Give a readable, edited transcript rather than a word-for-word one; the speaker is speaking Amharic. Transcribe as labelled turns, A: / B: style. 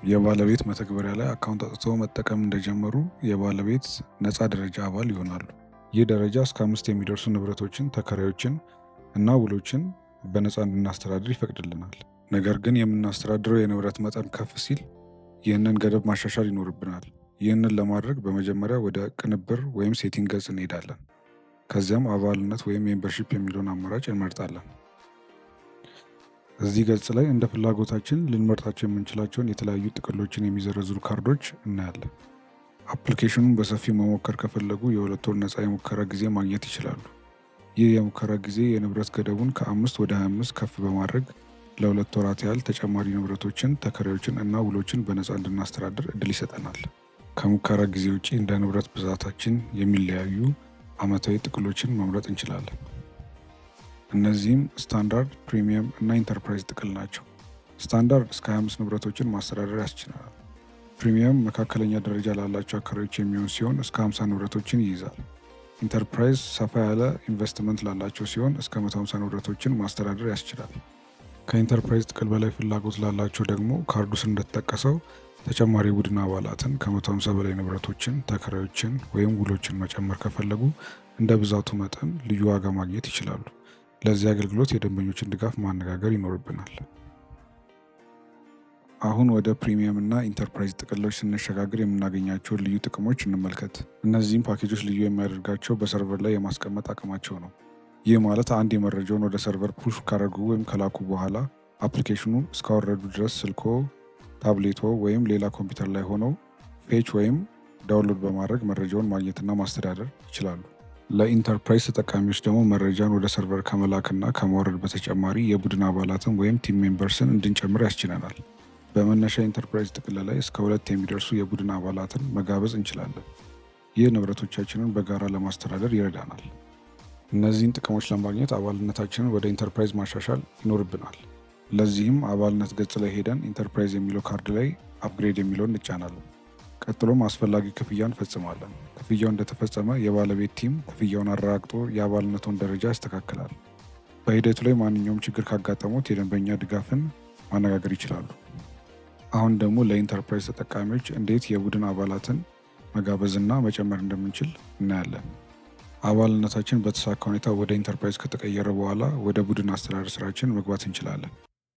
A: የባለቤት መተግበሪያ ላይ አካውንት አውጥተው መጠቀም እንደጀመሩ የባለቤት ነፃ ደረጃ አባል ይሆናሉ። ይህ ደረጃ እስከ 5 የሚደርሱ ንብረቶችን፣ ተከራዮችን እና ውሎችን በነፃ እንድናስተዳድር ይፈቅድልናል። ነገር ግን የምናስተዳድረው የንብረት መጠን ከፍ ሲል ይህንን ገደብ ማሻሻል ይኖርብናል። ይህንን ለማድረግ በመጀመሪያ ወደ ቅንብር ወይም ሴቲንግ ገጽ እንሄዳለን። ከዚያም አባልነት ወይም ሜምበርሺፕ የሚለውን አማራጭ እንመርጣለን። እዚህ ገጽ ላይ እንደ ፍላጎታችን ልንመርጣቸው የምንችላቸውን የተለያዩ ጥቅሎችን የሚዘረዝሩ ካርዶች እናያለን። አፕሊኬሽኑን በሰፊው መሞከር ከፈለጉ የ2 ወር ነፃ የሙከራ ጊዜ ማግኘት ይችላሉ። ይህ የሙከራ ጊዜ የንብረት ገደቡን ከ5 ወደ 25 ከፍ በማድረግ ለ2 ወራት ያህል ተጨማሪ ንብረቶችን፣ ተከራዮችን እና ውሎችን በነፃ እንድናስተዳድር እድል ይሰጠናል። ከሙከራ ጊዜ ውጪ እንደ ንብረት ብዛታችን የሚለያዩ ዓመታዊ ጥቅሎችን መምረጥ እንችላለን። እነዚህም ስታንዳርድ፣ ፕሪሚየም እና ኢንተርፕራይዝ ጥቅል ናቸው። ስታንዳርድ እስከ 25 ንብረቶችን ማስተዳደር ያስችላል። ፕሪሚየም መካከለኛ ደረጃ ላላቸው አከራዮች የሚሆን ሲሆን እስከ 50 ንብረቶችን ይይዛል። ኢንተርፕራይዝ ሰፋ ያለ ኢንቨስትመንት ላላቸው ሲሆን እስከ 150 ንብረቶችን ማስተዳደር ያስችላል። ከኢንተርፕራይዝ ጥቅል በላይ ፍላጎት ላላቸው ደግሞ ካርዱ ስር እንደተጠቀሰው ተጨማሪ ቡድን አባላትን፣ ከ150 በላይ ንብረቶችን፣ ተከራዮችን ወይም ውሎችን መጨመር ከፈለጉ እንደ ብዛቱ መጠን ልዩ ዋጋ ማግኘት ይችላሉ። ለዚህ አገልግሎት የደንበኞችን ድጋፍ ማነጋገር ይኖርብናል። አሁን ወደ ፕሪሚየም እና ኢንተርፕራይዝ ጥቅሎች ስንሸጋገር የምናገኛቸውን ልዩ ጥቅሞች እንመልከት። እነዚህም ፓኬጆች ልዩ የሚያደርጋቸው በሰርቨር ላይ የማስቀመጥ አቅማቸው ነው። ይህ ማለት አንድ የመረጃውን ወደ ሰርቨር ፑሽ ካደረጉ ወይም ከላኩ በኋላ አፕሊኬሽኑ እስካወረዱ ድረስ ስልኮ፣ ታብሌቶ ወይም ሌላ ኮምፒውተር ላይ ሆነው ፌች ወይም ዳውንሎድ በማድረግ መረጃውን ማግኘትና ማስተዳደር ይችላሉ። ለኢንተርፕራይዝ ተጠቃሚዎች ደግሞ መረጃን ወደ ሰርቨር ከመላክና ከማውረድ በተጨማሪ የቡድን አባላትን ወይም ቲም ሜምበርስን እንድንጨምር ያስችለናል። በመነሻ ኢንተርፕራይዝ ጥቅል ላይ እስከ 2 የሚደርሱ የቡድን አባላትን መጋበዝ እንችላለን። ይህ ንብረቶቻችንን በጋራ ለማስተዳደር ይረዳናል። እነዚህን ጥቅሞች ለማግኘት አባልነታችንን ወደ ኢንተርፕራይዝ ማሻሻል ይኖርብናል። ለዚህም አባልነት ገጽ ላይ ሄደን ኢንተርፕራይዝ የሚለው ካርድ ላይ አፕግሬድ የሚለውን እንጫናለን። ቀጥሎም አስፈላጊ ክፍያ እንፈጽማለን። ክፍያው እንደተፈጸመ የባለቤት ቲም ክፍያውን አረጋግጦ የአባልነቱን ደረጃ ያስተካክላል። በሂደቱ ላይ ማንኛውም ችግር ካጋጠሙት የደንበኛ ድጋፍን ማነጋገር ይችላሉ። አሁን ደግሞ ለኢንተርፕራይዝ ተጠቃሚዎች እንዴት የቡድን አባላትን መጋበዝና መጨመር እንደምንችል እናያለን። አባልነታችን በተሳካ ሁኔታ ወደ ኢንተርፕራይዝ ከተቀየረ በኋላ ወደ ቡድን አስተዳደር ስራችን መግባት እንችላለን።